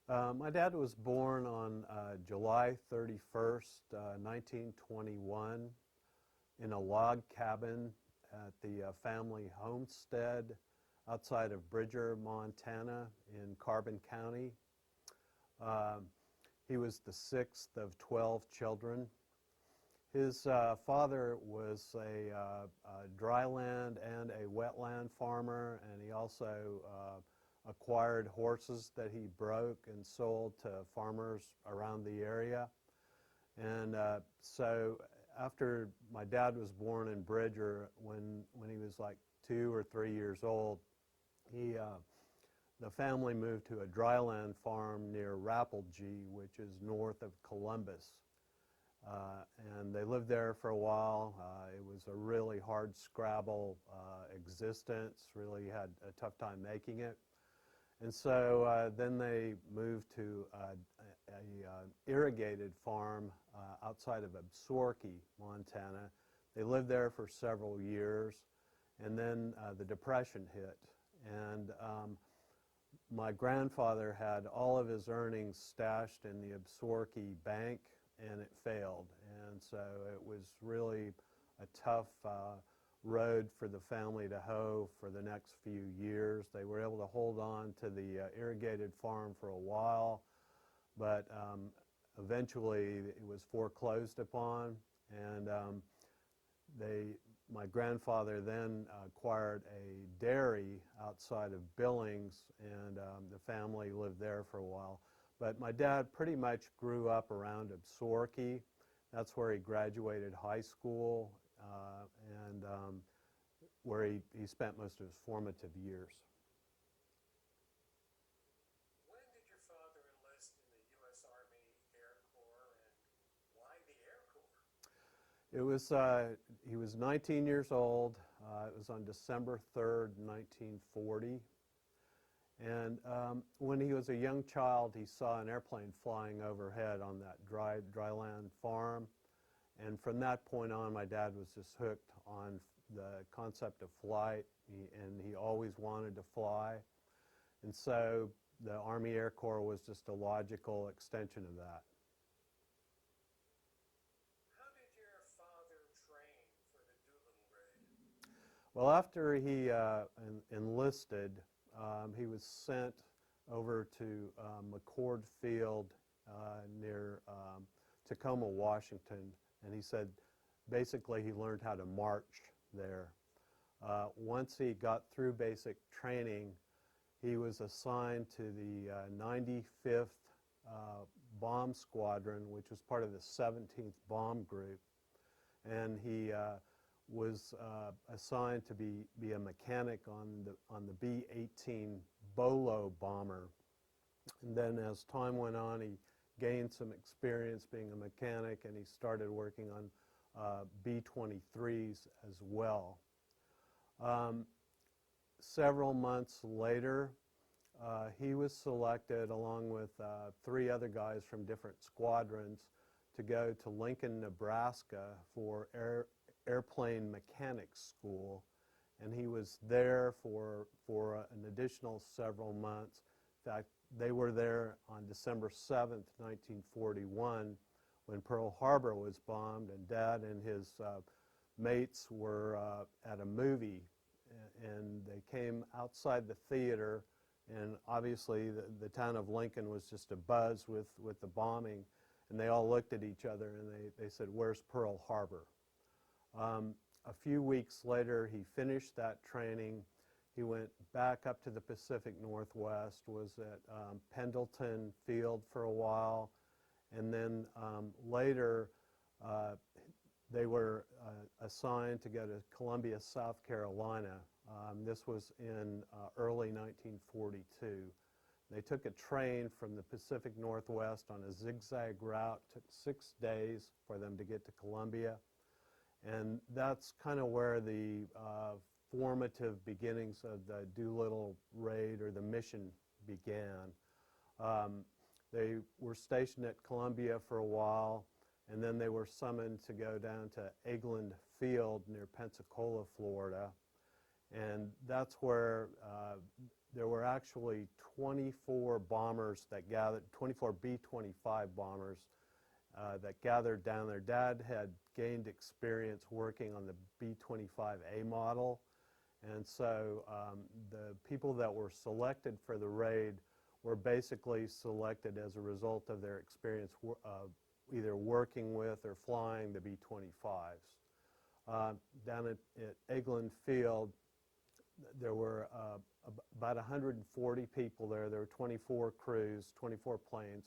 My dad was born on July 31st, 1921, in a log cabin at the family homestead outside of Bridger, Montana, in Carbon County. He was the sixth of 12 children. His father was a dryland and a wetland farmer, and he also acquired horses that he broke and sold to farmers around the area. And so after my dad was born in Bridger, when he was like 2 or 3 years old, the family moved to a dryland farm near Rapalje, which is north of Columbus. And they lived there for a while. It was a really hard scrabble existence, really had a tough time making it. And so then they moved to a irrigated farm outside of Absaroka, Montana. They lived there for several years, and then the Depression hit. And my grandfather had all of his earnings stashed in the Absaroka bank, and it failed. And so it was really a tough road for the family to hoe for the next few years. They were able to hold on to the irrigated farm for a while, but eventually it was foreclosed upon, and my grandfather then acquired a dairy outside of Billings, and the family lived there for a while. But my dad pretty much grew up around Absaroka. That's where he graduated high school, and where he spent most of his formative years. When did your father enlist in the U.S. Army Air Corps, and why the Air Corps? It was, he was 19 years old. It was on December 3rd, 1940. And when he was a young child, he saw an airplane flying overhead on that dryland farm. And from that point on, my dad was just hooked on the concept of flight, and he always wanted to fly. And so the Army Air Corps was just a logical extension of that. How did your father train for the Doolittle raid? Well, after he enlisted, he was sent over to McCord Field near Tacoma, Washington, and he said basically he learned how to march there. Once he got through basic training, he was assigned to the 95th Bomb Squadron, which was part of the 17th Bomb Group, and he was assigned to be a mechanic on the B-18 Bolo bomber. And then as time went on, he gained some experience being a mechanic, and he started working on B-23s as well. Several months later, he was selected along with 3 other guys from different squadrons to go to Lincoln, Nebraska for airplane mechanics school, and he was there for an additional several months. In fact, they were there on December 7th, 1941, when Pearl Harbor was bombed, and Dad and his mates were at a movie, and they came outside the theater, and obviously the town of Lincoln was just abuzz with the bombing, and they all looked at each other and they said, "Where's Pearl Harbor?" A few weeks later, he finished that training. He went back up to the Pacific Northwest, was at Pendleton Field for a while, and then later they were assigned to go to Columbia, South Carolina. This was in early 1942. They took a train from the Pacific Northwest on a zigzag route. It took 6 days for them to get to Columbia. And that's kind of where the formative beginnings of the Doolittle raid or the mission began. They were stationed at Columbia for a while, and then they were summoned to go down to Eglin Field near Pensacola, Florida. And that's where there were actually 24 bombers that gathered, 24 B-25 bombers that gathered down there. Dad had gained experience working on the B-25A model, and so the people that were selected for the raid were basically selected as a result of their experience either working with or flying the B-25s. Down at Eglin Field, there were about 140 people there. There were 24 crews, 24 planes.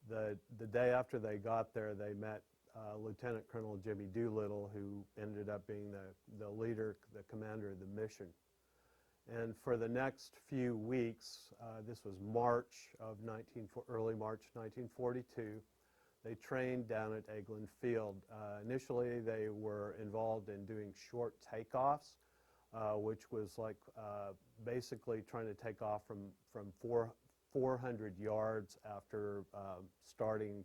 The day after they got there, they met Lieutenant Colonel Jimmy Doolittle, who ended up being the leader, the commander of the mission. And for the next few weeks, this was early March 1942, they trained down at Eglin Field. Initially, they were involved in doing short takeoffs, which was like basically trying to take off from 400 yards after starting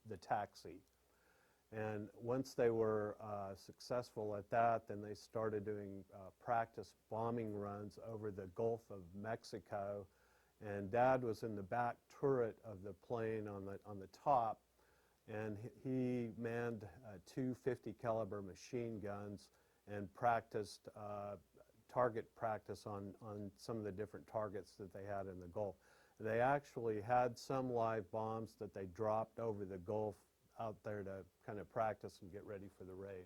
the taxi. And once they were successful at that, then they started doing practice bombing runs over the Gulf of Mexico. And Dad was in the back turret of the plane on the top, and he manned two 50 caliber machine guns and practiced target practice on some of the different targets that they had in the Gulf. They actually had some live bombs that they dropped over the Gulf out there to kind of practice and get ready for the raid.